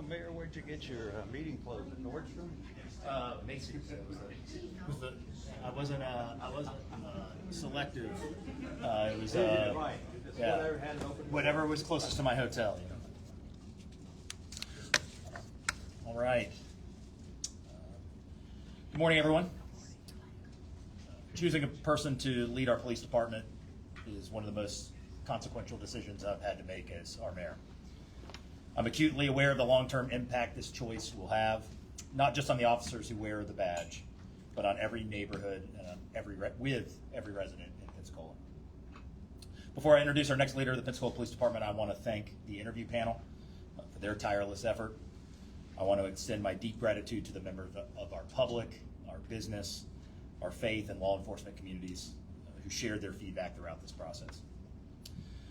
So, Mayor, where'd you get your meeting clothes? At Nordstrom? Macy's. I wasn't selective. It was Right. yeah, Whatever had it open. whatever was closest to my hotel. You know. All right. Good morning, everyone. Choosing a person to lead our police department is one of the most consequential decisions I've had to make as our mayor. I'm acutely aware of the long-term impact this choice will have, not just on the officers who wear the badge, but on every neighborhood and with every resident in Pensacola. Before I introduce our next leader of the Pensacola Police Department, I want to thank the interview panel for their tireless effort. I want to extend my deep gratitude to the members of our public, our business, our faith, and law enforcement communities who shared their feedback throughout this process.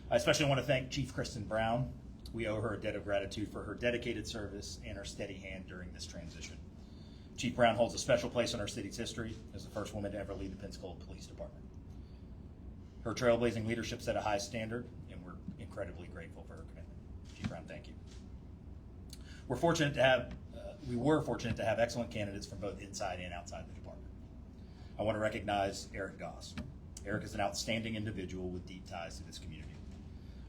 I especially want to thank Chief Kristen Brown. We owe her a debt of gratitude for her dedicated service and her steady hand during this transition. Chief Brown holds a special place in our city's history as the first woman to ever lead the Pensacola Police Department. Her trailblazing leadership set a high standard, and we're incredibly grateful for her commitment. Chief Brown, thank you. We were fortunate to have excellent candidates from both inside and outside the department. I want to recognize Eric Goss. Eric is an outstanding individual with deep ties to this community.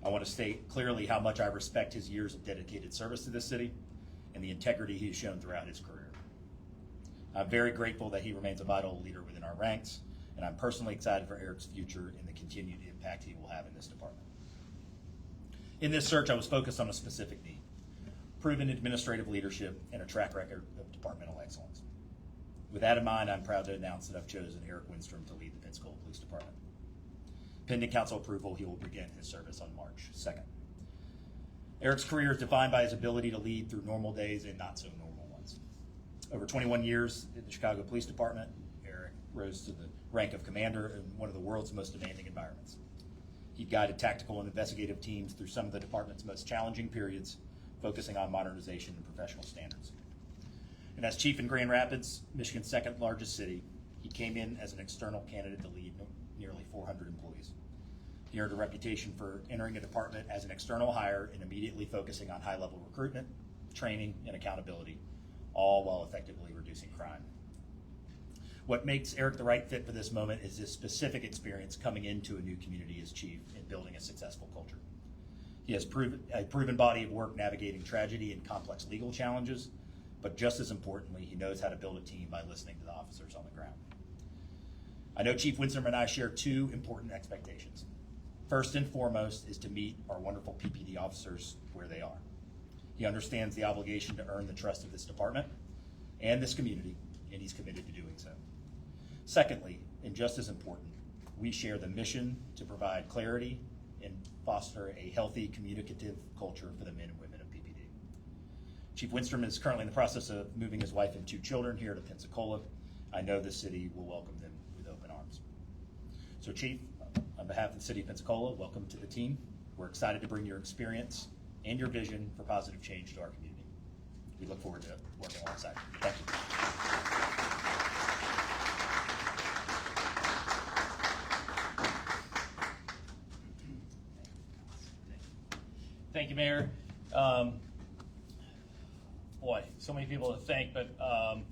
I want to state clearly how much I respect his years of dedicated service to this city and the integrity he has shown throughout his career. I'm very grateful that he remains a vital leader within our ranks, and I'm personally excited for Eric's future and the continued impact he will have in this department. In this search, I was focused on a specific need: proven administrative leadership and a track record of departmental excellence. With that in mind, I'm proud to announce that I've chosen Eric Winstrom to lead the Pensacola Police Department. Pending council approval, he will begin his service on March 2nd. Eric's career is defined by his ability to lead through normal days and not so normal ones. Over 21 years in the Chicago Police Department, Eric rose to the rank of commander in one of the world's most demanding environments. He guided tactical and investigative teams through some of the department's most challenging periods, focusing on modernization and professional standards. And as chief in Grand Rapids, Michigan's second largest city, he came in as an external candidate to lead nearly 400 employees. He earned a reputation for entering a department as an external hire and immediately focusing on high-level recruitment, training, and accountability, all while effectively reducing crime. What makes Eric the right fit for this moment is his specific experience coming into a new community as chief and building a successful culture. He has a proven body of work navigating tragedy and complex legal challenges, but just as importantly, he knows how to build a team by listening to the officers on the ground. I know Chief Winstrom and I share two important expectations. First and foremost is to meet our wonderful PPD officers where they are. He understands the obligation to earn the trust of this department and this community, and he's committed to doing so. Secondly, and just as important, we share the mission to provide clarity and foster a healthy, communicative culture for the men and women of PPD. Chief Winstrom is currently in the process of moving his wife and 2 children here to Pensacola. I know the city will welcome them with open arms. So Chief, on behalf of the city of Pensacola, welcome to the team. We're excited to bring your experience and your vision for positive change to our community. We look forward to working alongside you. Thank you. Thank you, Mayor. Boy, so many people to thank, but I'll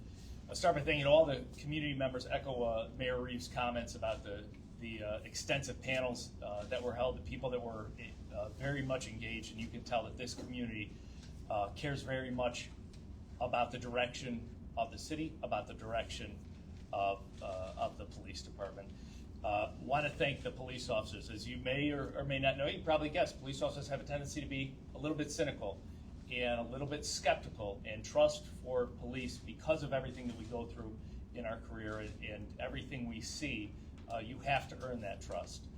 start by thanking all the community members. Echo Mayor Reeves' comments about the extensive panels that were held, the people that were very much engaged, and you can tell that this community cares very much about the direction of the city, about the direction of the police department. Want to thank the police officers. As you may or may not know, you probably guessed, police officers have a tendency to be a little bit cynical and a little bit skeptical, and trust for police because of everything that we go through in our career and everything we see. You have to earn that trust.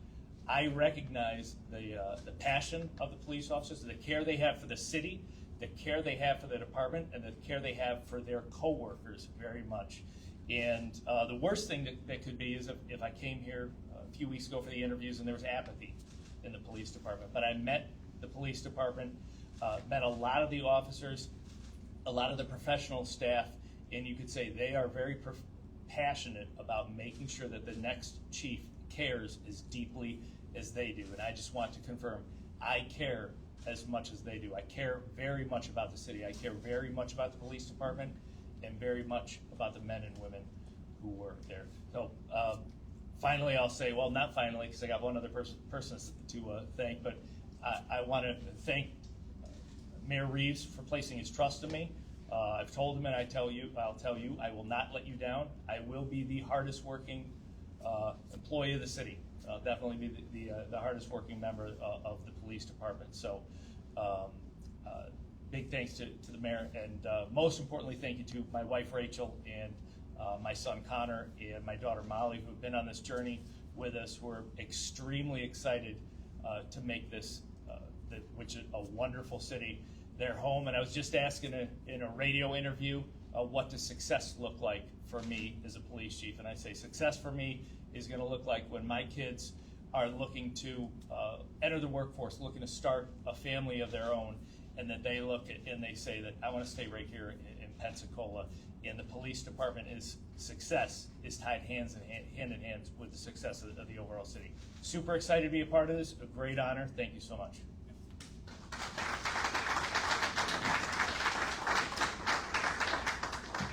I recognize the passion of the police officers, the care they have for the city, the care they have for the department, and the care they have for their coworkers very much. And the worst thing that could be is if I came here a few weeks ago for the interviews and there was apathy in the police department. But I met the police department, met a lot of the officers, a lot of the professional staff, and you could say they are very passionate about making sure that the next chief cares as deeply as they do. And I just want to confirm, I care as much as they do. I care very much about the city. I care very much about the police department and very much about the men and women who work there. So finally, I'll say, well, not finally, because I got one other person to thank, but I want to thank Mayor Reeves for placing his trust in me. I've told him, and I'll tell you, I will not let you down. I will be the hardest working employee of the city. Definitely be the hardest working member of the police department. So big thanks to the mayor, and most importantly, thank you to my wife Rachel and my son Connor and my daughter Molly, who've been on this journey with us. We're extremely excited to make this, which is a wonderful city, their home. And I was just asking in a radio interview, what does success look like for me as a police chief? And I say success for me is going to look like when my kids are looking to enter the workforce, looking to start a family of their own, and that they look at and they say that I want to stay right here in Pensacola. And the police department success is tied hand in hand with the success of the overall city. Super excited to be a part of this. A great honor. Thank you so much.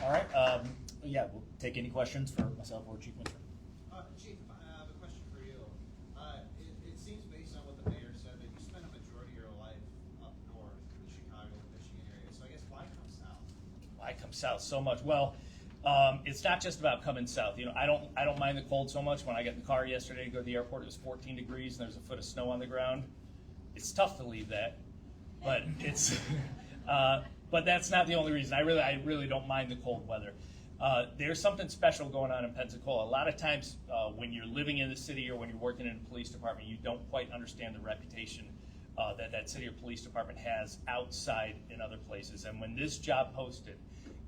All right. Yeah, we'll take any questions for myself or Chief Winstrom. Chief, I have a question for you. It seems based on what the mayor said that you spent a majority of your life up north in the Chicago, Michigan area. So I guess why come south? Why come south so much? Well, it's not just about coming south. You know, I don't mind the cold so much. When I got in the car yesterday to go to the airport, it was 14 degrees and there's a foot of snow on the ground. It's tough to leave that, but it's but that's not the only reason. I really don't mind the cold weather. There's something special going on in Pensacola. A lot of times when you're living in the city or when you're working in a police department, you don't quite understand the reputation that city or police department has outside in other places. And when this job posted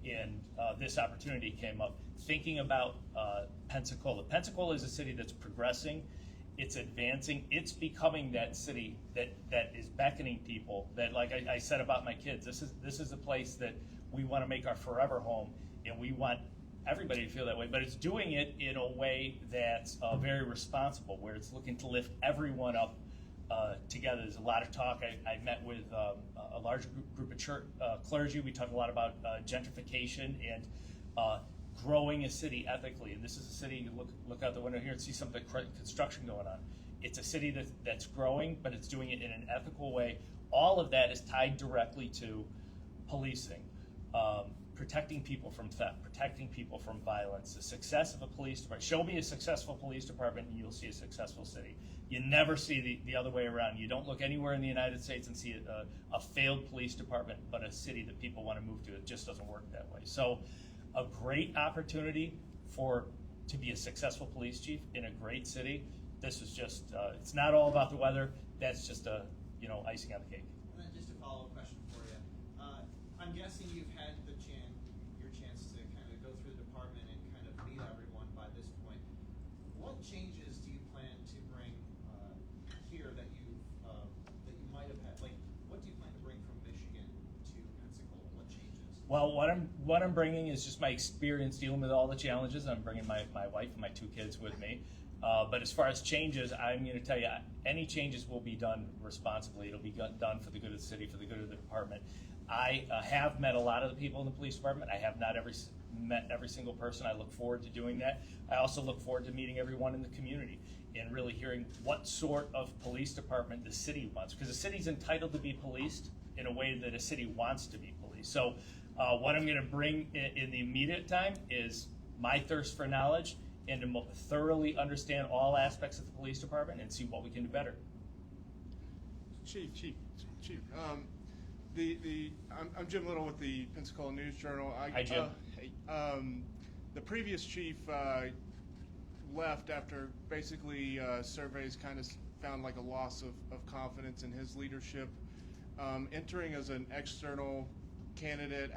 and this opportunity came up, thinking about Pensacola is a city that's progressing, it's advancing, it's becoming that city that is beckoning people. That, like I said about my kids, this is a place that we want to make our forever home, and we want everybody to feel that way. But it's doing it in a way that's very responsible, where it's looking to lift everyone up together. There's a lot of talk. I met with a large group of church clergy. We talked a lot about gentrification and growing a city ethically. And this is a city, you look out the window here and see some of the construction going on. It's a city that's growing, but it's doing it in an ethical way. All of that is tied directly to policing, protecting people from theft, protecting people from violence. The success of a police department, show me a successful police department and you'll see a successful city. You never see the other way around. You don't look anywhere in the United States and see a failed police department, but a city that people want to move to. It just doesn't work that way. So a great opportunity to be a successful police chief in a great city. This is just, it's not all about the weather. That's just icing on the cake. And then just a follow-up question for you. I'm guessing you've had your chance to kind of go through the department and kind of meet everyone by this point. What changes do you plan to bring here that you might have had? Like, what do you plan to bring from Michigan to Pensacola? What changes? Well, what I'm bringing is just my experience dealing with all the challenges. I'm bringing my wife and my 2 kids with me. But as far as changes, I'm going to tell you, any changes will be done responsibly. It'll be done for the good of the city, for the good of the department. I have met a lot of the people in the police department. I have not met every single person. I look forward to doing that. I also look forward to meeting everyone in the community and really hearing what sort of police department the city wants, because the city's entitled to be policed in a way that a city wants to be policed. So what I'm going to bring in the immediate time is my thirst for knowledge and to thoroughly understand all aspects of the police department and see what we can do better. Chief. I'm Jim Little with the Pensacola News Journal. Hi, Jim. The previous chief left after basically surveys kind of found like a loss of confidence in his leadership. Entering as an external candidate,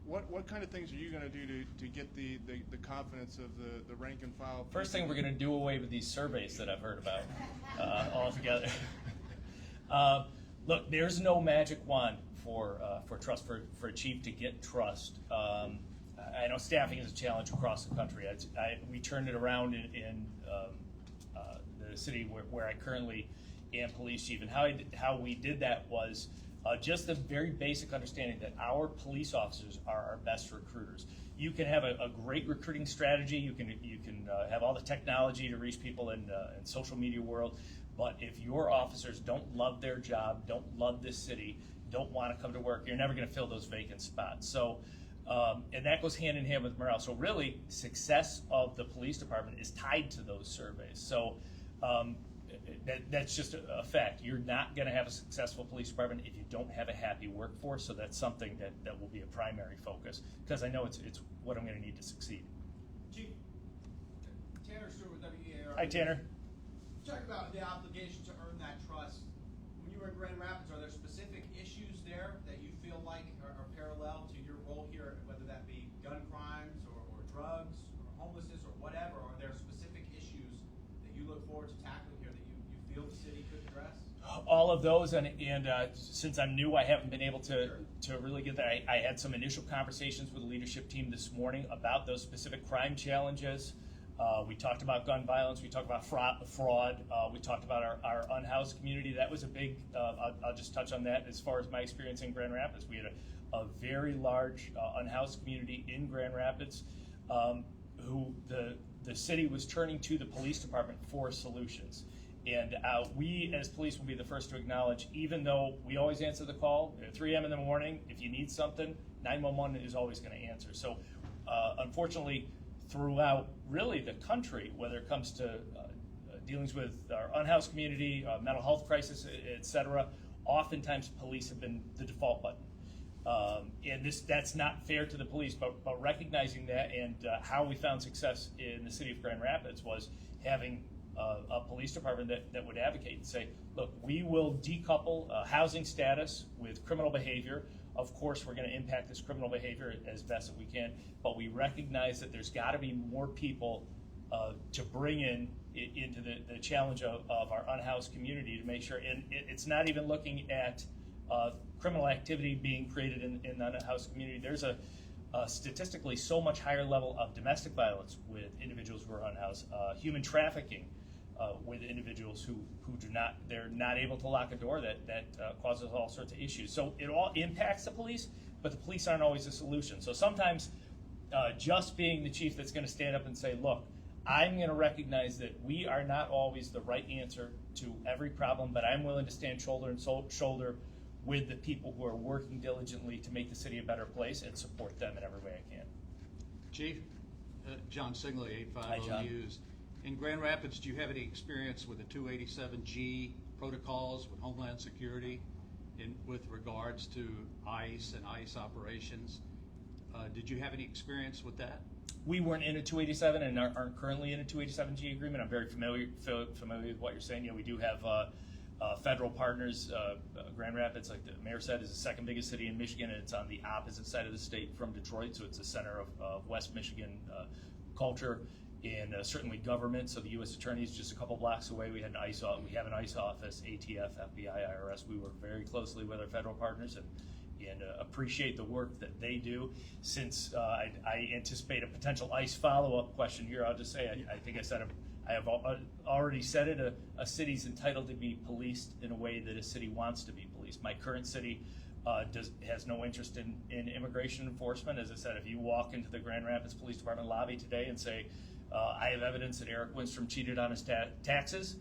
what kind of things are you going to do to get the confidence of the rank and file? First thing, we're going to do away with these surveys that I've heard about altogether. Look, there's no magic wand for trust, for a chief to get trust. I know staffing is a challenge across the country. We turned it around in the city where I currently and police chief. And how we did that was just the very basic understanding that our police officers are our best recruiters. You can have a great recruiting strategy. You can have all the technology to reach people in social media world, but if your officers don't love their job, don't love this city, don't want to come to work, you're never going to fill those vacant spots. So, and that goes hand in hand with morale. So really, success of the police department is tied to those surveys. So that's just a fact. You're not going to have a successful police department if you don't have a happy workforce. So that's something that will be a primary focus, because I know it's what I'm going to need to succeed. Chief, Tanner Stewart with WEAR. Hi, Tanner. Talk about the obligation to earn that trust. When you were in Grand Rapids, are there specific issues there that you feel like are parallel to your role here, whether that be gun crimes or drugs or homelessness or whatever? Are there specific issues that you look forward to tackling here that you feel the city could address? All of those, and since I'm new, I haven't been able to really get that. I had some initial conversations with the leadership team this morning about those specific crime challenges. We talked about gun violence. We talked about fraud. We talked about our unhoused community. That was a big, I'll just touch on that as far as my experience in Grand Rapids. We had a very large unhoused community in Grand Rapids who the city was turning to the police department for solutions. And we as police will be the first to acknowledge, even though we always answer the call at 3 a.m. in the morning, if you need something, 911 is always going to answer. So unfortunately, throughout really the country, whether it comes to dealings with our unhoused community, mental health crisis, et cetera, oftentimes police have been the default button. And that's not fair to the police, but recognizing that, and how we found success in the city of Grand Rapids was having a police department that would advocate and say, look, we will decouple housing status with criminal behavior. Of course, we're going to impact this criminal behavior as best as we can, but we recognize that there's got to be more people to bring into the challenge of our unhoused community to make sure, and it's not even looking at criminal activity being created in the unhoused community. There's a statistically so much higher level of domestic violence with individuals who are unhoused, human trafficking with individuals who they're not able to lock a door, that causes all sorts of issues. So it all impacts the police, but the police aren't always the solution. So sometimes just being the chief that's going to stand up and say, look, I'm going to recognize that we are not always the right answer to every problem, but I'm willing to stand shoulder and shoulder with the people who are working diligently to make the city a better place and support them in every way I can. Chief, John Singley, 850 Hi, John. News. In Grand Rapids, do you have any experience with the 287G protocols with Homeland Security with regards to ICE and ICE operations? Did you have any experience with that? We weren't in a 287 and aren't currently in a 287G agreement. I'm very familiar with what you're saying. Yeah, we do have federal partners. Grand Rapids, like the mayor said, is the second biggest city in Michigan, and it's on the opposite side of the state from Detroit, so it's the center of West Michigan culture and certainly government. So the U.S. Attorney is just a couple blocks away. We have an ICE office, ATF, FBI, IRS. We work very closely with our federal partners and appreciate the work that they do. Since I anticipate a potential ICE follow-up question here, I'll just say I think I have already said it. A city's entitled to be policed in a way that a city wants to be policed. My current city has no interest in immigration enforcement. As I said, if you walk into the Grand Rapids Police Department lobby today and say, I have evidence that Eric Winstrom cheated on his taxes,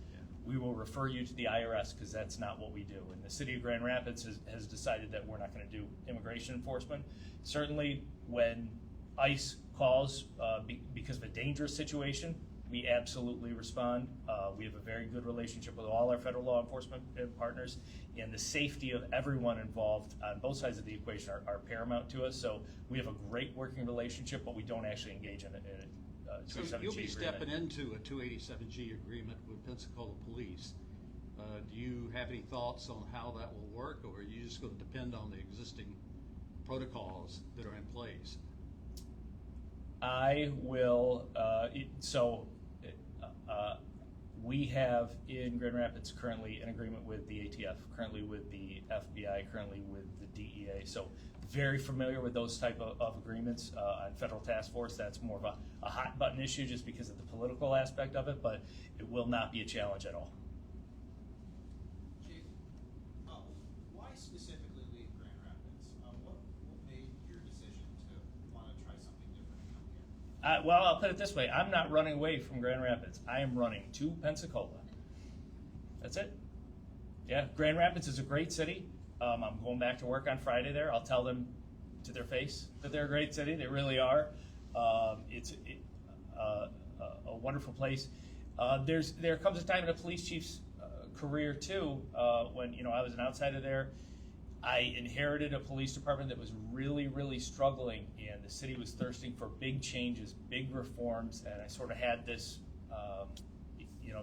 we will refer you to the IRS, because that's not what we do. And the city of Grand Rapids has decided that we're not going to do immigration enforcement. Certainly when ICE calls because of a dangerous situation, we absolutely respond. We have a very good relationship with all our federal law enforcement partners, and the safety of everyone involved on both sides of the equation are paramount to us. So we have a great working relationship, but we don't actually engage in a So 287G you'll be agreement. stepping into a 287G agreement with Pensacola Police. Do you have any thoughts on how that will work, or are you just going to depend on the existing protocols that are in place? I will, we have in Grand Rapids currently an agreement with the ATF, currently with the FBI, currently with the DEA. So very familiar with those type of agreements on federal task force. That's more of a hot button issue just because of the political aspect of it, but it will not be a challenge at all. Well, I'll put it this way. I'm not running away from Grand Rapids. I am running to Pensacola. That's it. Yeah, Grand Rapids is a great city. I'm going back to work on Friday there. I'll tell them to their face that they're a great city. They really are. It's a wonderful place. There comes a time in a police chief's career too when I was an outsider there. I inherited a police department that was really, really struggling, and the city was thirsting for big changes, big reforms, and I sort of had this,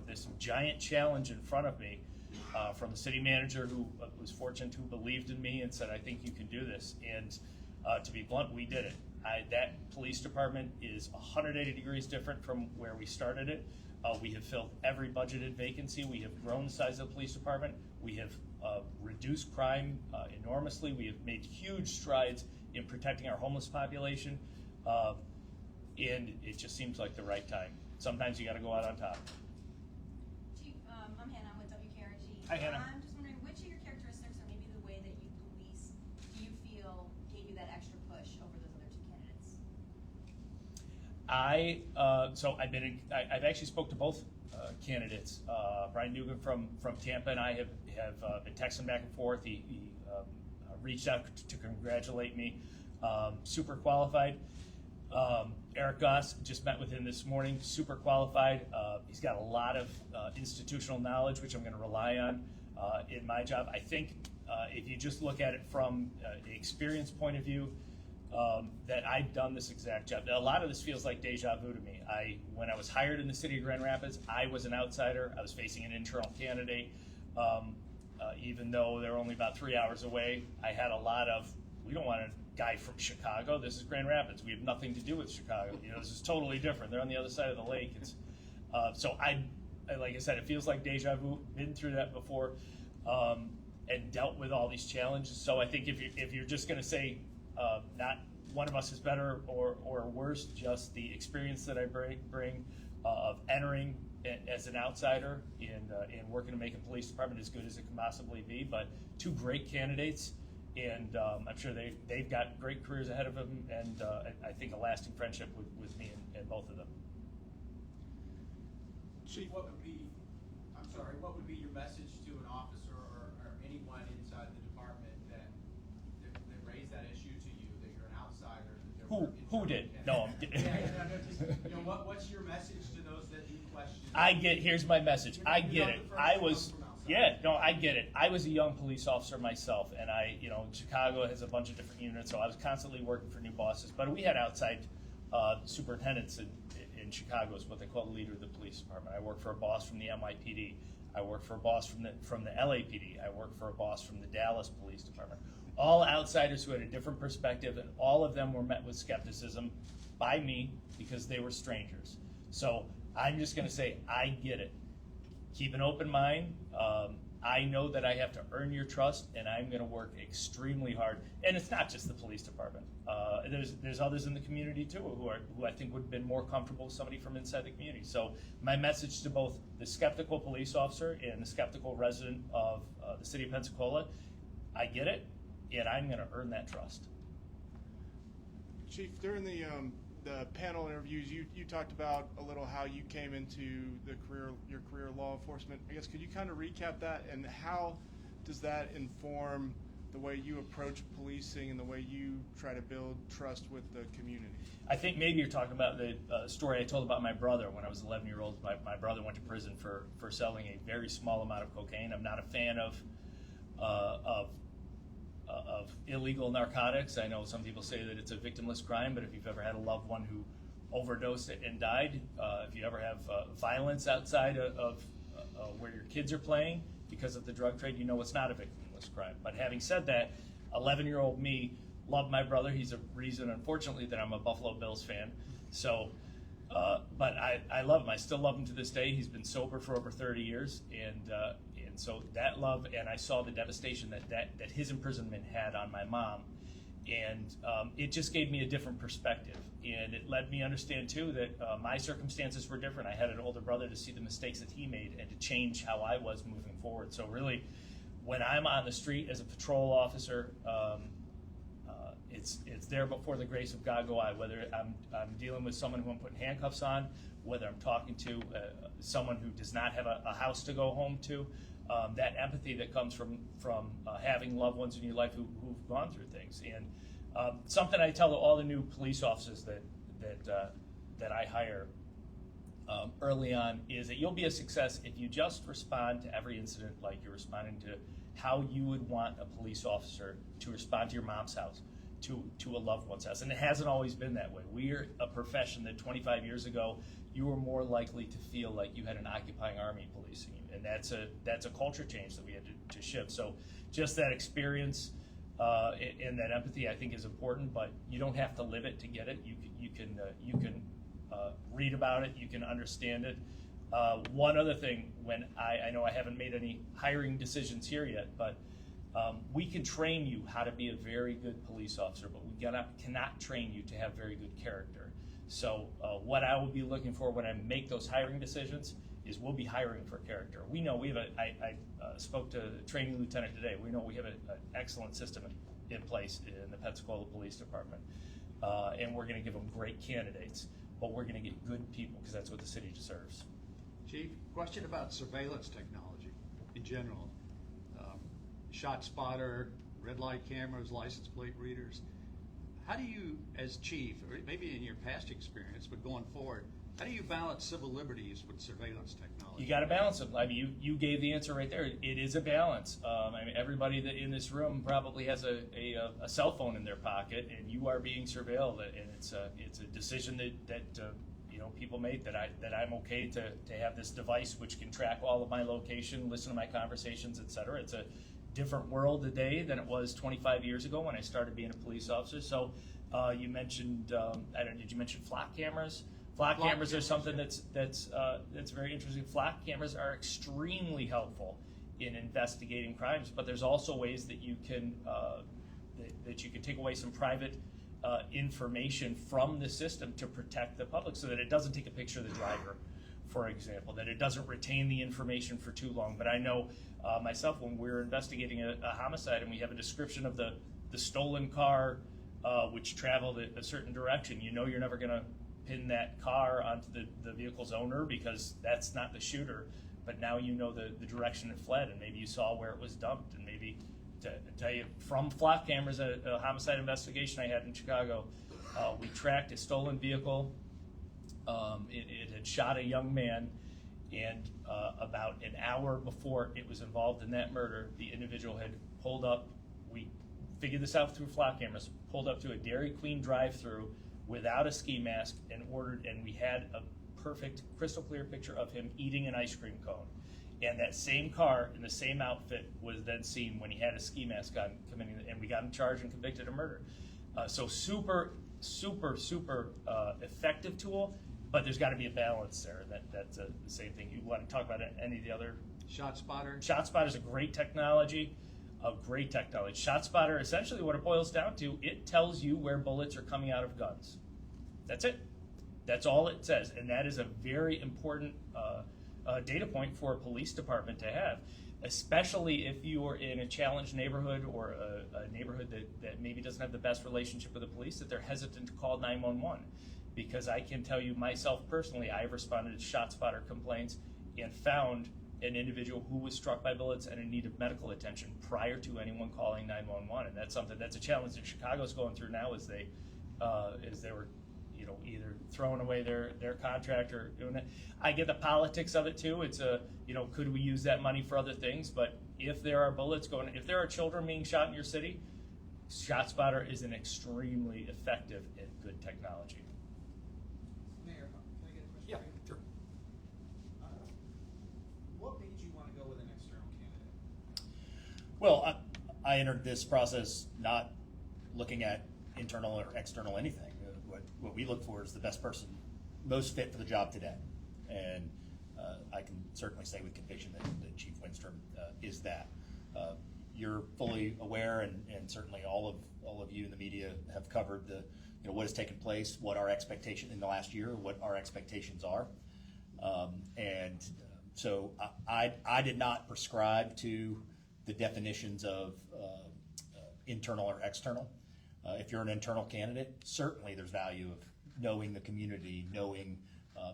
this giant challenge in front of me from the city manager who was fortunate, who believed in me and said, "I think you can do this." And to be blunt, we did it. That police department is 180 degrees different from where we started it. We have filled every budgeted vacancy. We have grown the size of the police department. We have reduced crime enormously. We have made huge strides in protecting our homeless population. And it just seems like the right time. Sometimes you got to go out on top. Chief, I'm Hannah. I'm with WKRG. Hi, Hannah. I'm just wondering, which of your characteristics or maybe the way that you police do you feel gave you that extra push over those other two candidates? I've actually spoke to both candidates. Brian Nugent from Tampa and I have been texting back and forth. He reached out to congratulate me. Super qualified. Eric Goss, just met with him this morning. Super qualified. He's got a lot of institutional knowledge, which I'm going to rely on in my job. I think if you just look at it from the experience point of view, that I've done this exact job. A lot of this feels like deja vu to me. When I was hired in the city of Grand Rapids, I was an outsider. I was facing an internal candidate. Even though they're only about 3 hours away, I had a lot of, we don't want a guy from Chicago. This is Grand Rapids. We have nothing to do with Chicago. This is totally different. They're on the other side of the lake. So like I said, it feels like deja vu. Been through that before, and dealt with all these challenges. So I think if you're just going to say not one of us is better or worse, just the experience that I bring of entering as an outsider and working to make a police department as good as it can possibly be. But two great candidates, and I'm sure they've got great careers ahead of them, and I think a lasting friendship with me and both of them. Chief, what would be your message to an officer or anyone inside the department that raised that issue to you, that you're an outsider? That Who did? No, I'm kidding. What's your message to those that you question? Here's my message. I get it. I get it. I was a young police officer myself, and Chicago has a bunch of different units, so I was constantly working for new bosses. But we had outside superintendents in Chicago, is what they call the leader of the police department. I worked for a boss from the NYPD. I worked for a boss from the LAPD. I worked for a boss from the Dallas Police Department. All outsiders who had a different perspective, and all of them were met with skepticism by me because they were strangers. So I'm just going to say, I get it. Keep an open mind. I know that I have to earn your trust, and I'm going to work extremely hard. And it's not just the police department. There's others in the community too who I think would have been more comfortable with somebody from inside the community. So my message to both the skeptical police officer and the skeptical resident of the city of Pensacola, I get it, and I'm going to earn that trust. Chief, during the panel interviews, you talked about a little how you came into your career in law enforcement. I guess could you kind of recap that, and how does that inform the way you approach policing and the way you try to build trust with the community? I think maybe you're talking about the story I told about my brother when I was 11-year-old. My brother went to prison for selling a very small amount of cocaine. I'm not a fan of illegal narcotics. I know some people say that it's a victimless crime, but if you've ever had a loved one who overdosed it and died, if you ever have violence outside of where your kids are playing because of the drug trade, you know it's not a victimless crime. But having said that, 11-year-old me loved my brother. He's a reason, unfortunately, that I'm a Buffalo Bills fan. So, but I love him. I still love him to this day. He's been sober for over 30 years, and so that love, and I saw the devastation that his imprisonment had on my mom, and it just gave me a different perspective, and it led me understand too that my circumstances were different. I had an older brother to see the mistakes that he made and to change how I was moving forward. So really, when I'm on the street as a patrol officer, it's there before the grace of God go I. Whether I'm dealing with someone who I'm putting handcuffs on, whether I'm talking to someone who does not have a house to go home to, that empathy that comes from having loved ones in your life who've gone through things. And something I tell all the new police officers that I hire early on is that you'll be a success if you just respond to every incident like you're responding to how you would want a police officer to respond to your mom's house, to a loved one's house. And it hasn't always been that way. We're a profession that 25 years ago, you were more likely to feel like you had an occupying army policing you. And that's a culture change that we had to shift. So just that experience and that empathy, I think, is important, but you don't have to live it to get it. You can read about it, you can understand it. One other thing, when I know I haven't made any hiring decisions here yet, but we can train you how to be a very good police officer, but we cannot train you to have very good character. So what I will be looking for when I make those hiring decisions is we'll be hiring for character. We know we have I spoke to the training lieutenant today. We know we have an excellent system in place in the Pensacola Police Department, and we're going to give them great candidates, but we're going to get good people because that's what the city deserves. Chief, question about surveillance technology in general. Shot spotter, red light cameras, license plate readers. How do you, as chief, or maybe in your past experience, but going forward, how do you balance civil liberties with surveillance technology? You got to balance them. I mean, you gave the answer right there. It is a balance. I mean, everybody that in this room probably has a cell phone in their pocket, and you are being surveilled. And it's a decision that people make that I'm okay to have this device which can track all of my location, listen to my conversations, etc. It's a different world today than it was 25 years ago when I started being a police officer. So you mentioned, did you mention flock cameras? Flock cameras are something that's very interesting. Flock cameras are extremely helpful in investigating crimes, but there's also ways that you can take away some private information from the system to protect the public, so that it doesn't take a picture of the driver, for example, that it doesn't retain the information for too long. But I know myself, when we're investigating a homicide and we have a description of the stolen car which traveled a certain direction, you're never going to pin that car onto the vehicle's owner because that's not the shooter, but now you know the direction it fled, and maybe you saw where it was dumped. And maybe to tell you from flock cameras, a homicide investigation I had in Chicago, we tracked a stolen vehicle. It had shot a young man, and about an hour before it was involved in that murder, the individual had pulled up. We figured this out through flock cameras, pulled up to a Dairy Queen drive-through without a ski mask and we had a perfect crystal clear picture of him eating an ice cream cone. And that same car in the same outfit was then seen when he had a ski mask on committing, and we got him charged and convicted of murder. So super effective tool, but there's got to be a balance there. That's the same thing. You want to talk about any of the other? Shot spotter? Shot spotter is a great technology. Shot spotter, essentially what it boils down to, it tells you where bullets are coming out of guns. That's it. That's all it says. And that is a very important data point for a police department to have, especially if you are in a challenged neighborhood or a neighborhood that maybe doesn't have the best relationship with the police, that they're hesitant to call 911. Because I can tell you myself personally, I've responded to shot spotter complaints and found an individual who was struck by bullets and in need of medical attention prior to anyone calling 911. And that's a challenge that Chicago's going through now, as they were either throwing away their contract or doing it. I get the politics of it too. It's could we use that money for other things? But if there are bullets if there are children being shot in your city, shot spotter is an extremely effective and good technology. Mayor, can I get a question? Yeah, for you? sure. What made you want to go with an external candidate? Well, I entered this process not looking at internal or external anything. What we look for is the best person, most fit for the job today. And I can certainly say with conviction that Chief Winstrom is that. You're fully aware, and certainly all of you in the media have covered what has taken place, what our expectation in the last year, what our expectations are. So I did not prescribe to the definitions of internal or external. If you're an internal candidate, certainly there's value of knowing the community, knowing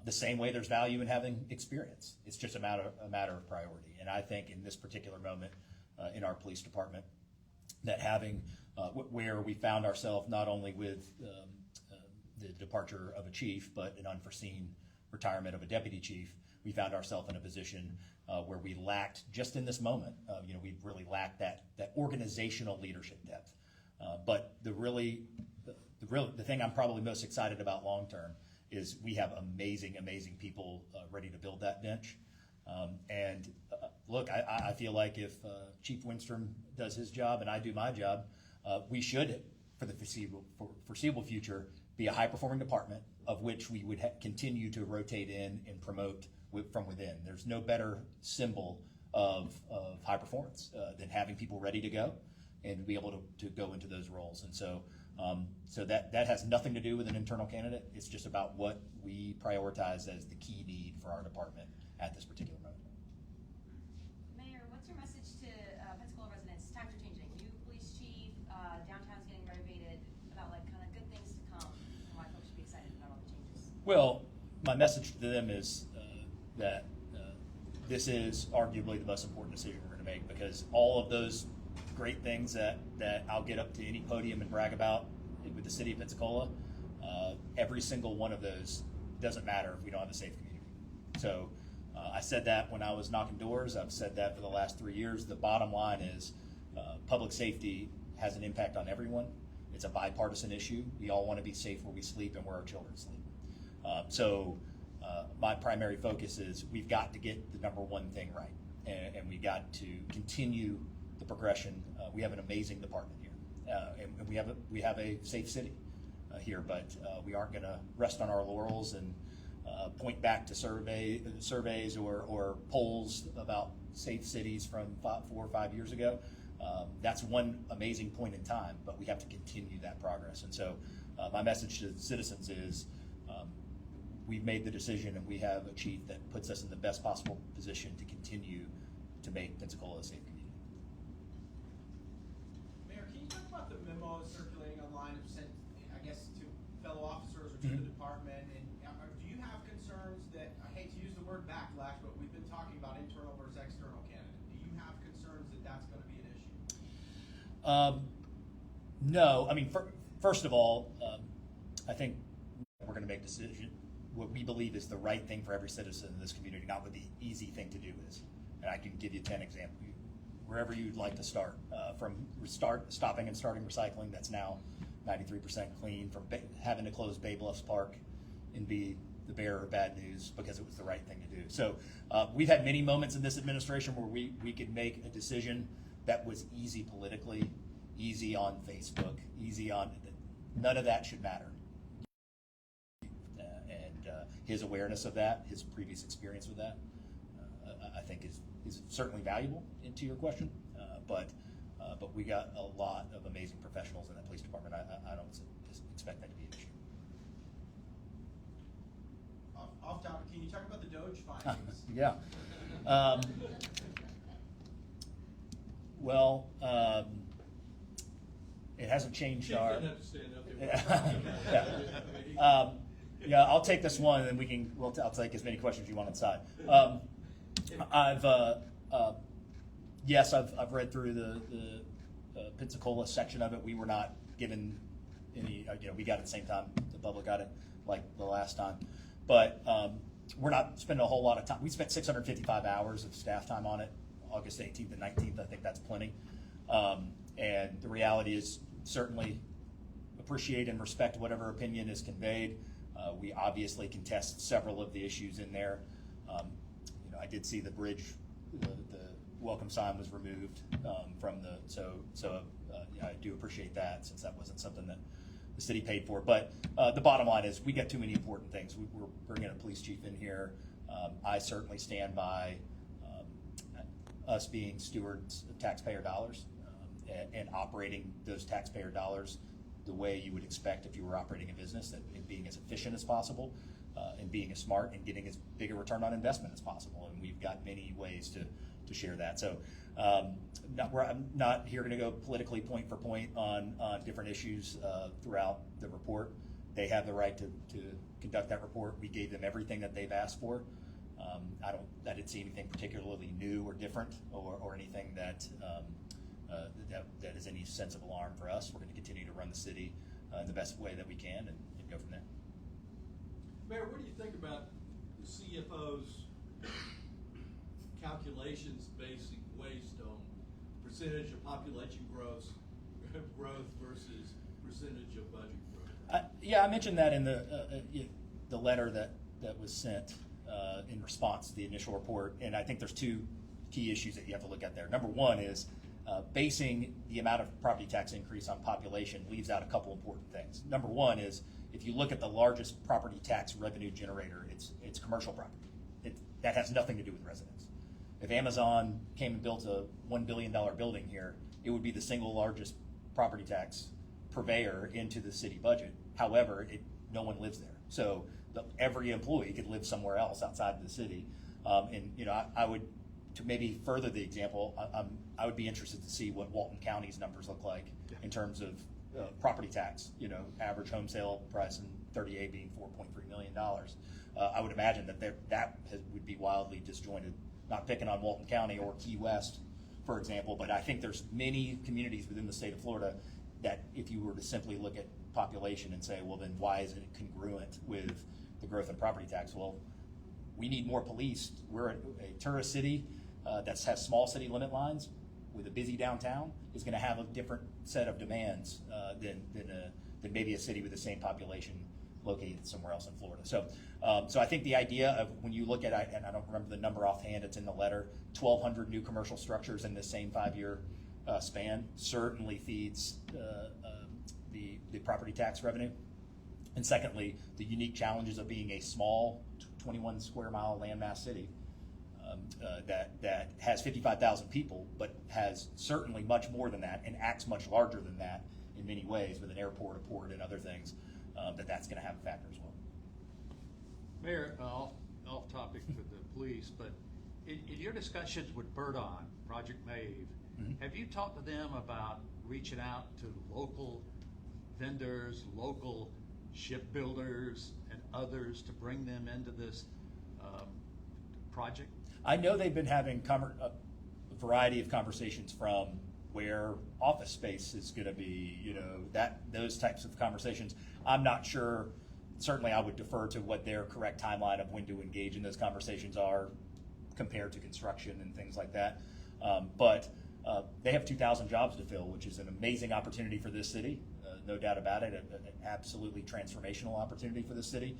the same way there's value in having experience. It's just a matter of priority. And I think in this particular moment in our police department, that having where we found ourselves not only with the departure of a chief, but an unforeseen retirement of a deputy chief, we found ourselves in a position where we lacked, just in this moment, we really lacked that organizational leadership depth. But the thing I'm probably most excited about long term is we have amazing people ready to build that bench. Look, I feel like if Chief Winstrom does his job and I do my job, we should, for the foreseeable future, be a high-performing department of which we would continue to rotate in and promote from within. There's no better symbol of high performance than having people ready to go and be able to go into those roles. And so that has nothing to do with an internal candidate. It's just about what we prioritize as the key need for our department at this particular moment. Mayor, what's your message to Pensacola residents? Times are changing. New police chief, downtown's getting renovated, about like kind of good things to come and why folks should be excited about all the changes. Well, my message to them is that this is arguably the most important decision we're going to make, because all of those great things that I'll get up to any podium and brag about with the city of Pensacola, every single one of those doesn't matter if we don't have a safe community. So I said that when I was knocking doors. I've said that for the last 3 years. The bottom line is public safety has an impact on everyone. It's a bipartisan issue. We all want to be safe where we sleep and where our children sleep. My primary focus is we've got to get the number one thing right, and we got to continue the progression. We have an amazing department here, and we have a safe city here, but we aren't going to rest on our laurels and point back to surveys or polls about safe cities from 4 or 5 years ago. That's one amazing point in time, but we have to continue that progress. And so my message to the citizens is we've made the decision, and we have a chief that puts us in the best possible position to continue to make Pensacola a safe community. Mayor, can you talk about the memo circulating online sent, I guess, to fellow officers or to the department? And do you have concerns that, I hate to use the word backlash, but we've been talking about internal versus external candidate. Do you have concerns that that's going to be an issue? No. I mean, first of all, I think we're going to make a decision what we believe is the right thing for every citizen in this community, not what the easy thing to do is. And I can give you 10 examples. Wherever you'd like to start, from stopping and starting recycling, that's now 93% clean, from having to close Bay Bluffs Park and be the bearer of bad news because it was the right thing to do. So we've had many moments in this administration where we could make a decision that was easy politically, easy on Facebook, easy on, none of that should matter. His awareness of that, his previous experience with that, I think is certainly valuable into your question. But we got a lot of amazing professionals in that police department. I don't expect that to be an issue. Off topic, can you talk about the Doge findings? Yeah. It hasn't changed our. Yeah, I'll take this one, and then I'll take as many questions you want inside. Yes, I've read through the Pensacola section of it. We were not given any, we got it at the same time the public got it, like the last time. But we're not spending a whole lot of time. We spent 655 hours of staff time on it, August 18th and 19th. I think that's plenty. And the reality is, certainly appreciate and respect whatever opinion is conveyed. We obviously contest several of the issues in there. I did see the bridge, the welcome sign was removed from I do appreciate that, since that wasn't something that the city paid for. But the bottom line is we got too many important things. We're bringing a police chief in here. I certainly stand by us being stewards of taxpayer dollars and operating those taxpayer dollars the way you would expect if you were operating a business, and being as efficient as possible, and being as smart and getting as big a return on investment as possible. And we've got many ways to share that. So I'm not here to go politically point for point on different issues throughout the report. They have the right to conduct that report. We gave them everything that they've asked for. I didn't see anything particularly new or different or anything that is any sense of alarm for us. We're going to continue to run the city in the best way that we can and go from there. Mayor, what do you think about the CFO's calculations basing waste on percentage of population growth versus percentage of budget growth? Yeah, I mentioned that in the letter that was sent in response to the initial report, and I think there's two key issues that you have to look at there. Number one is basing the amount of property tax increase on population leaves out a couple important things. Number one is if you look at the largest property tax revenue generator, it's commercial property. That has nothing to do with residents. If Amazon came and built a $1 billion building here, it would be the single largest property tax purveyor into the city budget. However, no one lives there. So every employee could live somewhere else outside of the city. I would, to maybe further the example, I would be interested to see what Walton County's numbers look like in terms of property tax. Average home sale price in 30A being $4.3 million. I would imagine that would be wildly disjointed. Not picking on Walton County or Key West, for example, but I think there's many communities within the state of Florida that if you were to simply look at population and say, well, then why is it congruent with the growth in property tax? Well, we need more police. We're a tourist city that has small city limit lines with a busy downtown is going to have a different set of demands than maybe a city with the same population located somewhere else in Florida. So I think the idea of when you look at, and I don't remember the number offhand, it's in the letter, 1,200 new commercial structures in the same 5-year span certainly feeds the property tax revenue. And secondly, the unique challenges of being a small 21 square mile landmass city that has 55,000 people, but has certainly much more than that and acts much larger than that in many ways with an airport, a port, and other things, that's going to have a factor as well. Mayor, off topic with the police, but in your discussions with Burdon, Project Maeve, have you talked to them about reaching out to local vendors, local shipbuilders, and others to bring them into this project? I know they've been having a variety of conversations from where office space is going to be, those types of conversations. I'm not sure. Certainly, I would defer to what their correct timeline of when to engage in those conversations are compared to construction and things like that. But they have 2,000 jobs to fill, which is an amazing opportunity for this city, no doubt about it, an absolutely transformational opportunity for this city.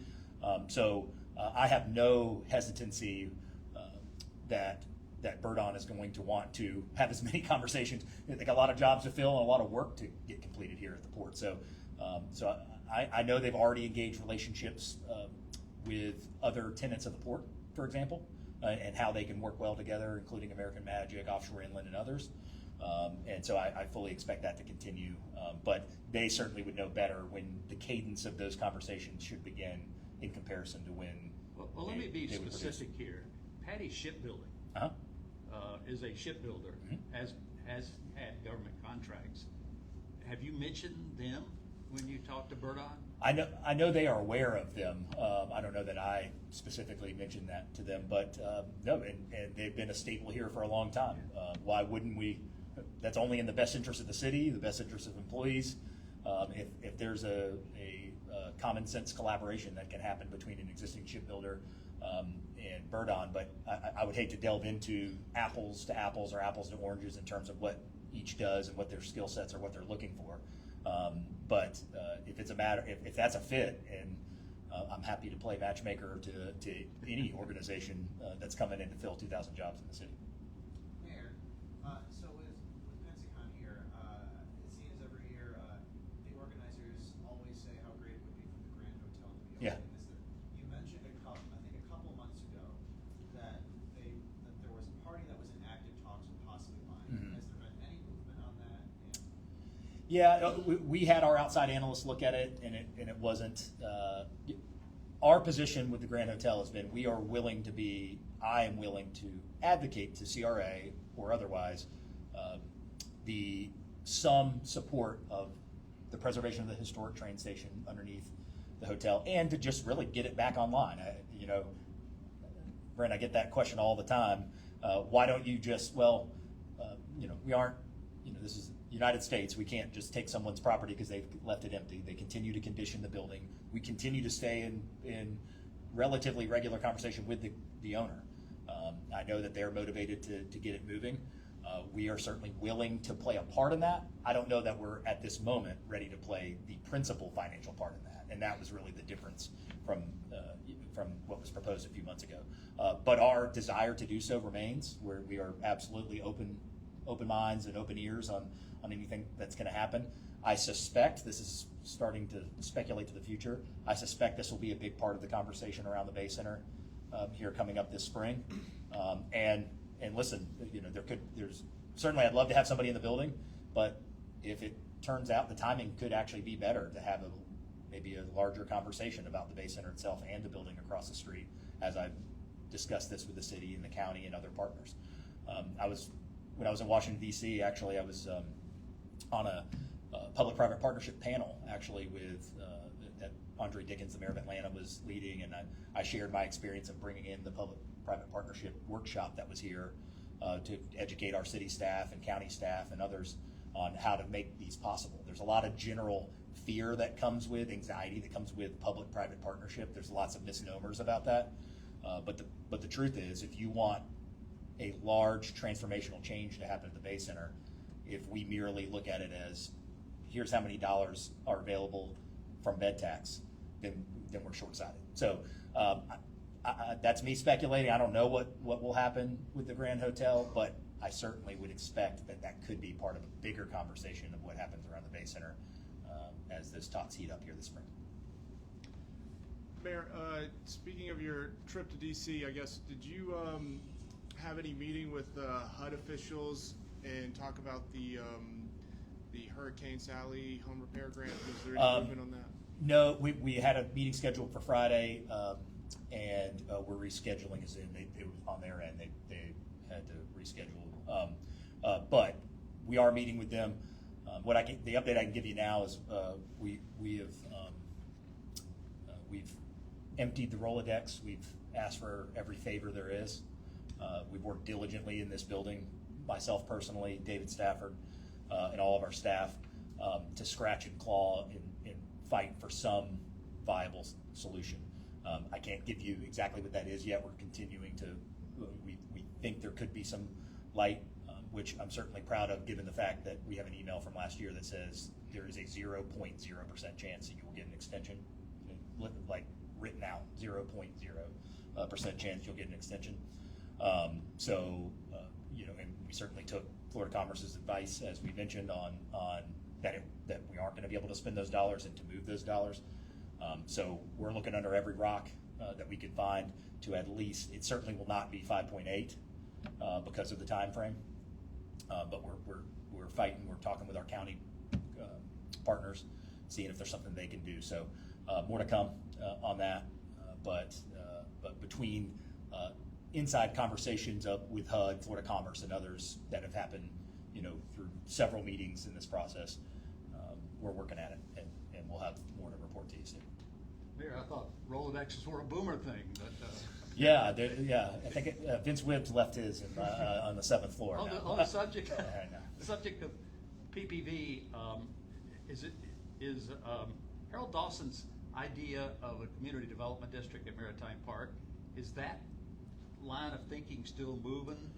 So I have no hesitancy that Burdon is going to want to have as many conversations. They got a lot of jobs to fill and a lot of work to get completed here at the port. So I know they've already engaged relationships with other tenants of the port, for example, and how they can work well together, including American Magic, Offshore Inland, and others. And so I fully expect that to continue. But they certainly would know better when the cadence of those conversations should begin in comparison to when. Well, let me be specific here. Patty Shipbuilding is a shipbuilder, has had government contracts. Have you mentioned them when you talk to Burdon? I know they are aware of them. I don't know that I specifically mentioned that to them, but no, and they've been a staple here for a long time. Why wouldn't we? That's only in the best interest of the city, the best interest of employees. If there's a common sense collaboration that can happen between an existing shipbuilder and Burdon, but I would hate to delve into apples to apples or apples to oranges in terms of what each does and what their skill sets are, what they're looking for. But if it's a matter, if that's a fit, and I'm happy to play matchmaker to any organization that's coming in to fill 2,000 jobs in the city. Mayor, so with Pensacon here, it seems every year the organizers always say how great it would be for the Grand Hotel to be opening this year. You mentioned I think a couple months ago that there was a party that was in active talks with possibly buying. Has there been any movement on that? Yeah, we had our outside analysts look at it, and it wasn't. Our position with the Grand Hotel has been we are willing to be I am willing to advocate to CRA or otherwise some support of the preservation of the historic train station underneath the hotel, and to just really get it back online. Brent, I get that question all the time. Why don't you just, we aren't, this is the United States. We can't just take someone's property because they've left it empty. They continue to condition the building. We continue to stay in relatively regular conversation with the owner. I know that they're motivated to get it moving. We are certainly willing to play a part in that. I don't know that we're at this moment ready to play the principal financial part in that, and that was really the difference from what was proposed a few months ago. But our desire to do so remains. We are absolutely open minds and open ears on anything that's going to happen. I suspect, this is starting to speculate to the future, I suspect this will be a big part of the conversation around the Bay Center here coming up this spring. And listen, there's certainly, I'd love to have somebody in the building, but if it turns out the timing could actually be better to have maybe a larger conversation about the Bay Center itself and the building across the street, as I've discussed this with the city and the county and other partners. When I was in Washington, D.C., actually, I was on a public-private partnership panel, actually, that Andre Dickens, the mayor of Atlanta, was leading, and I shared my experience of bringing in the public-private partnership workshop that was here to educate our city staff and county staff and others on how to make these possible. There's a lot of general fear that comes with, anxiety that comes with public-private partnership. There's lots of misnomers about that, but the truth is, if you want a large transformational change to happen at the Bay Center, if we merely look at it as here's how many dollars are available from bed tax, then we're short-sighted. So that's me speculating. I don't know what will happen with the Grand Hotel, but I certainly would expect that could be part of a bigger conversation of what happens around the Bay Center as those talks heat up here this spring. Mayor, speaking of your trip to D.C., I guess, did you have any meeting with HUD officials and talk about the Hurricane Sally home repair grant? Was there any movement on that? No, we had a meeting scheduled for Friday, and we're rescheduling as in it was on their end. They had to reschedule, but we are meeting with them. The update I can give you now is we've emptied the Rolodex. We've asked for every favor there is. We've worked diligently in this building, myself personally, David Stafford, and all of our staff, to scratch and claw and fight for some viable solution. I can't give you exactly what that is yet. We're continuing to, we think there could be some light, which I'm certainly proud of, given the fact that we have an email from last year that says there is a 0.0% chance that you will get an extension, like written out, 0.0% chance you'll get an extension. And we certainly took Florida Commerce's advice, as we mentioned, on that we aren't going to be able to spend those dollars and to move those dollars. So we're looking under every rock that we can find to at least, it certainly will not be 5.8 because of the time frame. But we're fighting. We're talking with our county partners, seeing if there's something they can do. So more to come on that. But between inside conversations with HUD, Florida Commerce, and others that have happened, through several meetings in this process, we're working at it, and we'll have more to report to you soon. Mayor, I thought Rolodexes were a boomer thing, but. Yeah, I think Vince Wibbs left his on the 7th floor. On the subject, No. the subject of PPV, is Harold Dawson's idea of a community development district at Maritime Park, is that line of thinking still moving?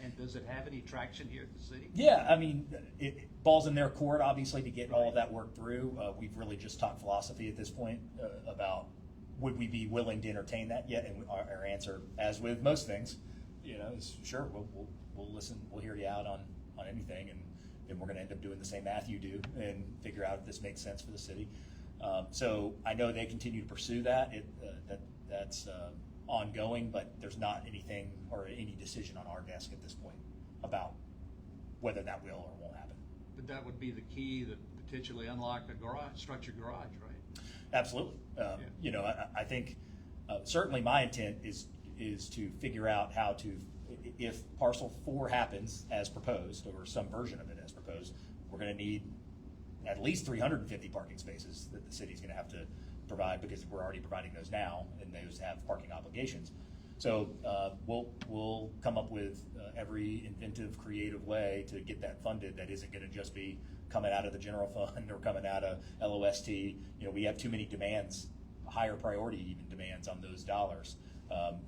And does it have any traction here at the city? Yeah, I mean, it ball's in their court, obviously, to get all of that work through. We've really just talked philosophy at this point about would we be willing to entertain that yet? And our answer, as with most things, is sure. We'll listen. We'll hear you out on anything, and then we're going to end up doing the same math you do and figure out if this makes sense for the city. So I know they continue to pursue that. That's ongoing, but there's not anything or any decision on our desk at this point about whether that will or won't happen. But that would be the key that potentially unlock a structured garage, right? Absolutely. I think certainly my intent is is to figure out how to, if parcel 4 happens as proposed, or some version of it as proposed, we're gonna need at least 350 parking spaces that the city's gonna have to provide, because we're already providing those now, and those have parking obligations. So we'll come up with every inventive, creative way to get that funded that isn't gonna just be coming out of the general fund or coming out of LOST. You know, we have too many demands, higher priority even demands on those dollars.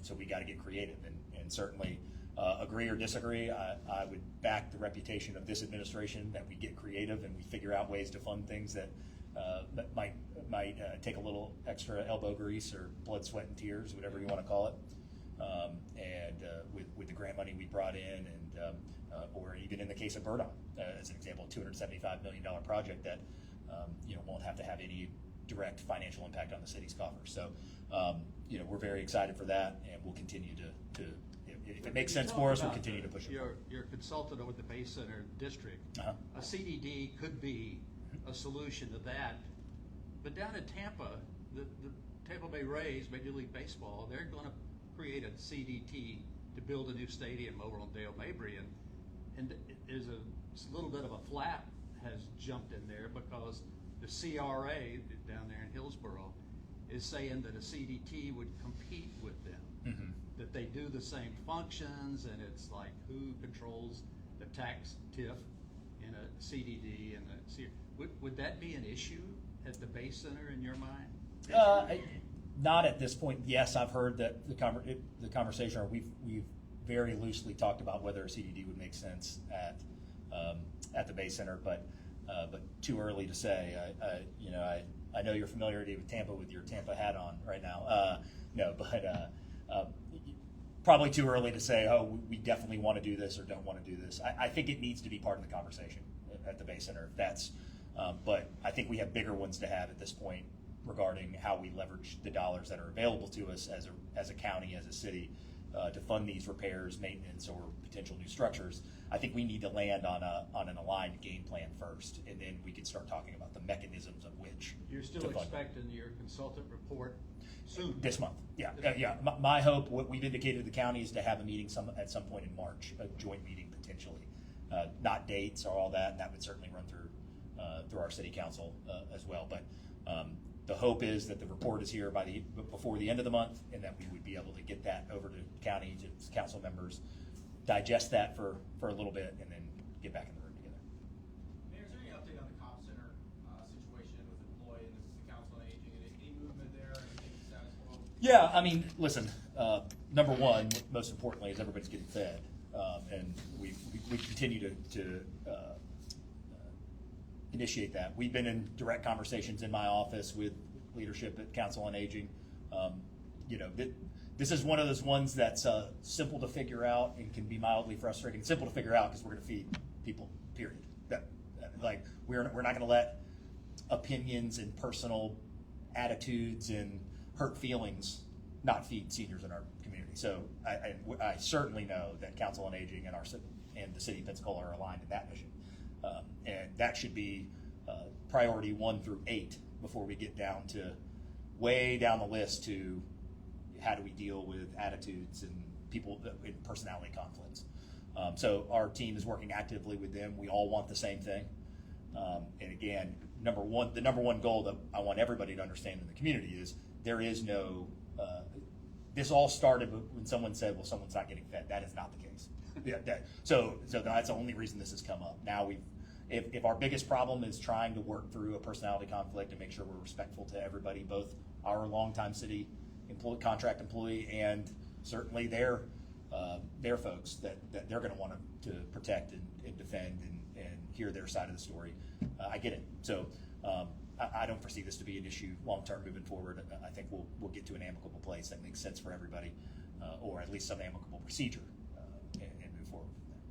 So we gotta get creative, and certainly agree or disagree, I would back the reputation of this administration that we get creative and we figure out ways to fund things that might take a little extra elbow grease or blood, sweat, and tears, whatever you want to call it. With the grant money we brought in, and or even in the case of Burdon, as an example, $275 million project that won't have to have any direct financial impact on the city's coffers. So we're very excited for that, and we'll continue to if it makes sense for us, we'll continue to push it. Your consultant over the Bay Center District, a CDD could be a solution to that. But down in Tampa, the Tampa Bay Rays, Major League Baseball, they're going to create a CDT to build a new stadium over on Dale Mabry, and there's a little bit of a flap has jumped in there, because the CRA down there in Hillsborough is saying that a CDT would compete with them. Mm-hmm. That they do the same functions, and it's like, who controls the tax TIF in a CDD and a C? Would that be an issue at the Bay Center in your mind? Not at this point. Yes, I've heard that the conversation, or we've very loosely talked about whether a CDD would make sense at the Bay Center, but too early to say. I know your familiarity with Tampa, with your Tampa hat on right now. Probably too early to say, oh, we definitely want to do this or don't want to do this. I think it needs to be part of the conversation at the Bay Center. But I think we have bigger ones to have at this point regarding how we leverage the dollars that are available to us as a county, as a city, to fund these repairs, maintenance, or potential new structures. I think we need to land on an aligned game plan first, and then we can start talking about the mechanisms of which. You're still to fund expecting your consultant report soon? This month, yeah. My hope, what we've indicated to the county, is to have a meeting at some point in March, a joint meeting potentially. Not dates or all that, and that would certainly run through our city council as well. But the hope is that the report is here before the end of the month, and that we would be able to get that over to county, to council members, digest that for a little bit, and then get back in the room together. Mayor, is there any update on the cop center situation with employee and the council on aging? Any movement there? Anything status quo? Yeah, I mean, listen. Number one, most importantly, is everybody's getting fed, and we continue to initiate that. We've been in direct conversations in my office with leadership at Council on Aging. This is one of those ones that's simple to figure out and can be mildly frustrating. Simple to figure out because we're going to feed people, period. We're not going to let opinions and personal attitudes and hurt feelings not feed seniors in our community. So I certainly know that Council on Aging and the city of Pensacola are aligned in that mission. And that should be priority 1 through 8 before we get down to way down the list to how do we deal with attitudes and people in personality conflicts. So our team is working actively with them. We all want the same thing. And again, the number one goal that I want everybody to understand in the community is there is no. This all started when someone said, "Well, someone's not getting fed." That is not the case. So that's the only reason this has come up. Now if our biggest problem is trying to work through a personality conflict and make sure we're respectful to everybody, both our longtime city contract employee and certainly their folks that they're going to want to protect and defend and hear their side of the story. I get it. So I don't foresee this to be an issue long-term moving forward. I think we'll get to an amicable place that makes sense for everybody, or at least some amicable procedure, and move forward from there.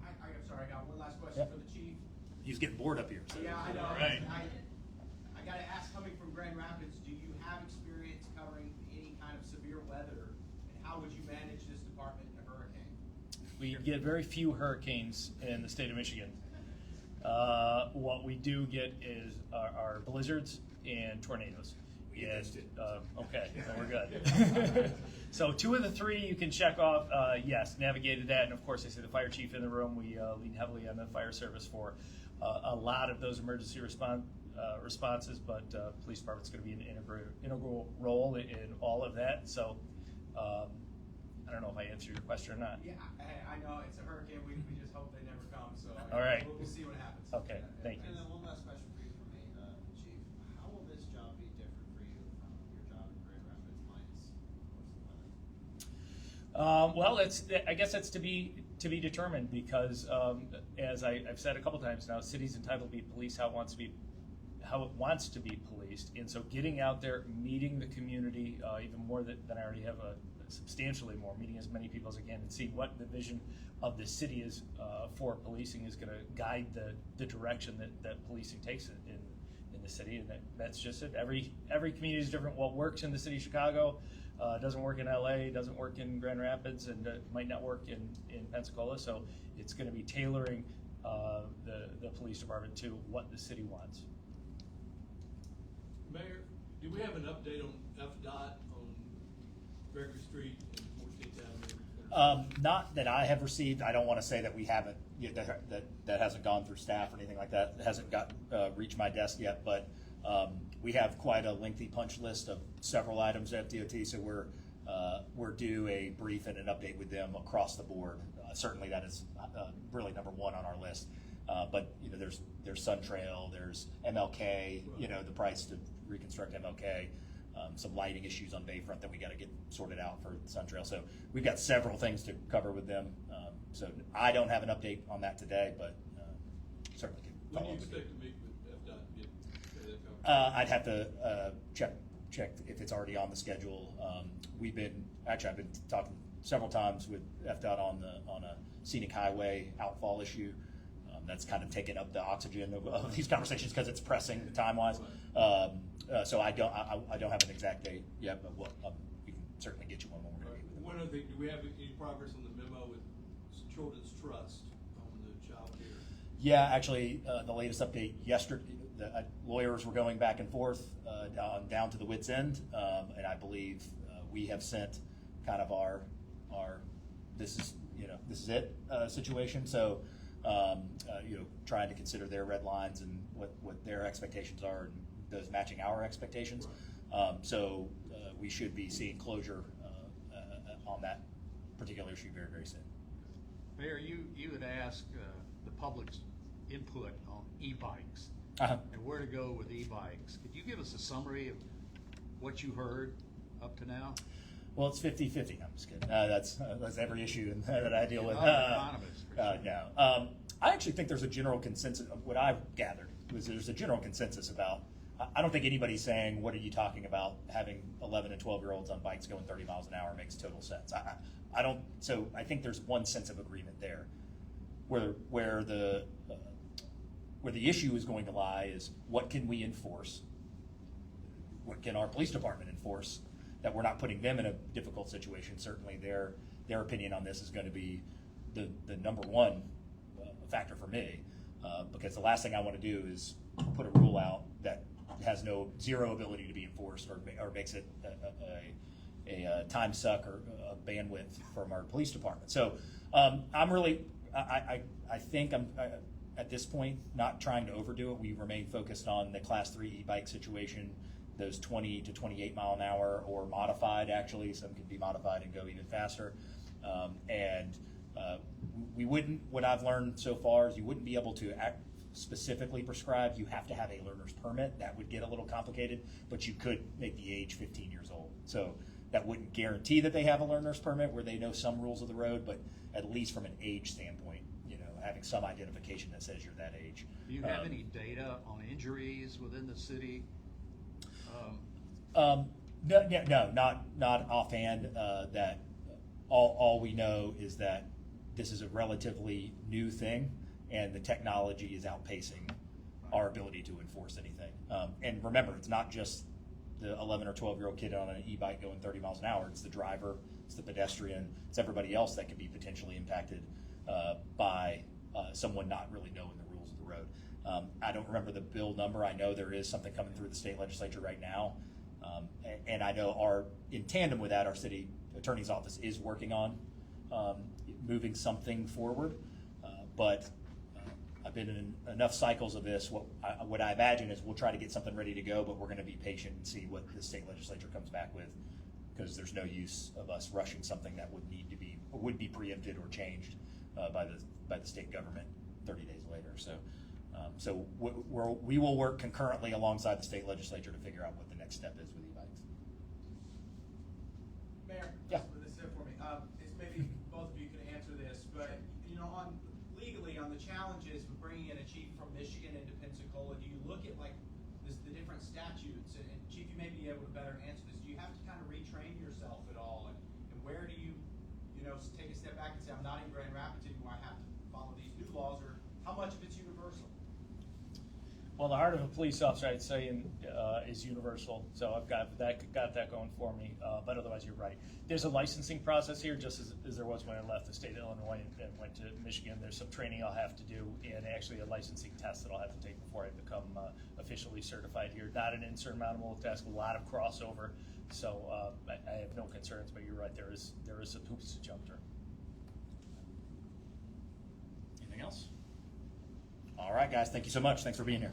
I'm sorry, I got one last question for the chief. He's getting bored up here. So. Yeah, I know. Right. I got to ask, coming from Grand Rapids, do you have experience covering any kind of severe weather, and how would you manage this department in a hurricane? We get very few hurricanes in the state of Michigan. What we do get is our blizzards and tornadoes. Yeah, okay, so we're good. So 2 of the 3 you can check off, yes, navigated that, and of course, I see the fire chief in the room. We lean heavily on the fire service for a lot of those emergency responses, but police department's going to be an integral role in all of that. So I don't know if I answered your question or not. Yeah, I know, it's a hurricane, we just hope they never come, so. All right. We'll see what happens. Okay, thank you. And then one last question for you from me, Chief. How will this job be different for you from your job in Grand Rapids minus, of course, the weather? Well, I guess that's to be determined, because as I've said a couple times now, city's entitled to be policed how it wants to be policed, and so getting out there, meeting the community, even more than I already have, substantially more, meeting as many people as I can, and seeing what the vision of the city is for policing is going to guide the direction that policing takes in the city, and that's just it. Every community is different. What works in the city of Chicago doesn't work in LA, doesn't work in Grand Rapids, and might not work in Pensacola. So it's going to be tailoring the police department to what the city wants. Mayor, do we have an update on FDOT on Gregory Street and 14th Avenue? Not that I have received. I don't want to say that we haven't, that hasn't gone through staff or anything like that. It hasn't reached my desk yet, but we have quite a lengthy punch list of several items at DOT, so we're due a brief and an update with them across the board. Certainly that is really number 1 on our list. But there's Sun Trail, there's MLK, the price to reconstruct MLK, some lighting issues on Bayfront that we got to get sorted out for Sun Trail. So we've got several things to cover with them. So I don't have an update on that today, but certainly can When do follow you up with expect to meet with FDOT and get that covered? I'd have to check if it's already on the schedule. I've been talking several times with FDOT on a scenic highway outfall issue. That's kind of taken up the oxygen of these conversations because it's pressing time-wise. So I don't have an exact date yet, but we can certainly get you one when we're going to meet with them. One other thing, do we have any progress on the memo with Children's Trust on the child care? Yeah, actually, the latest update yesterday, the lawyers were going back and forth down to the wit's end, and I believe we have sent kind of our this is it situation. So trying to consider their red lines and what their expectations are, and those matching our expectations. So we should be seeing closure on that particular issue very, very soon. Mayor, you had asked the public's input on e-bikes and where to go with e-bikes. Could you give us a summary of what you heard up to now? Well, it's 50-50. I'm just kidding. That's every issue that I deal with. Economist, for sure. No. I actually think there's a general consensus. What I've gathered was there's a general consensus about. I don't think anybody's saying, "What are you talking about? Having 11 and 12-year-olds on bikes going 30 miles an hour makes total sense." I don't. So I think there's one sense of agreement there, where the issue is going to lie is what can we enforce? What can our police department enforce that we're not putting them in a difficult situation? Certainly, their opinion on this is going to be the number one factor for me, because the last thing I want to do is put a rule out that has zero ability to be enforced or makes it a time suck or a bandwidth from our police department. So I'm really, I think I'm at this point not trying to overdo it. We remain focused on the Class 3 e-bike situation, those 20 to 28 mile an hour or modified. Actually, some can be modified and go even faster. We wouldn't. What I've learned so far is you wouldn't be able to specifically prescribe. You have to have a learner's permit. That would get a little complicated, but you could make the age 15 years old. So that wouldn't guarantee that they have a learner's permit where they know some rules of the road, but at least from an age standpoint, having some identification that says you're that age. Do you have any data on injuries within the city? No, not offhand. That all we know is that this is a relatively new thing, and the technology is outpacing our ability to enforce anything. And remember, it's not just the 11 or 12-year-old kid on an e-bike going 30 miles an hour. It's the driver, it's the pedestrian, it's everybody else that can be potentially impacted by someone not really knowing the rules of the road. I don't remember the bill number. I know there is something coming through the state legislature right now And I know in tandem with that, our city attorney's office is working on moving something forward. But I've been in enough cycles of this. What I imagine is we'll try to get something ready to go, but we're going to be patient and see what the state legislature comes back with, because there's no use of us rushing something that would be preempted or changed by the state government 30 days later. So we will work concurrently alongside the state legislature to figure out what the next step is with e-bikes. Mayor, Yeah. this is it for me. It's maybe both of you can answer this, but legally on the challenges of bringing in a chief from Michigan into Pensacola, do you look at the different statutes? And Chief, you may be able to better answer this. Do you have to kind of retrain yourself at all? And where do you take a step back and say, I'm not in Grand Rapids anymore, I have to follow these new laws, or how much of it's universal? Well, the heart of a police officer, I'd say, is universal. So I've got that going for me. But otherwise, you're right. There's a licensing process here, just as there was when I left the state of Illinois and went to Michigan. There's some training I'll have to do, and actually a licensing test that I'll have to take before I become officially certified here. Not an insurmountable task, a lot of crossover. So I have no concerns. But you're right. There is some hoops to jump through. Anything else? All right, guys. Thank you so much. Thanks for being here.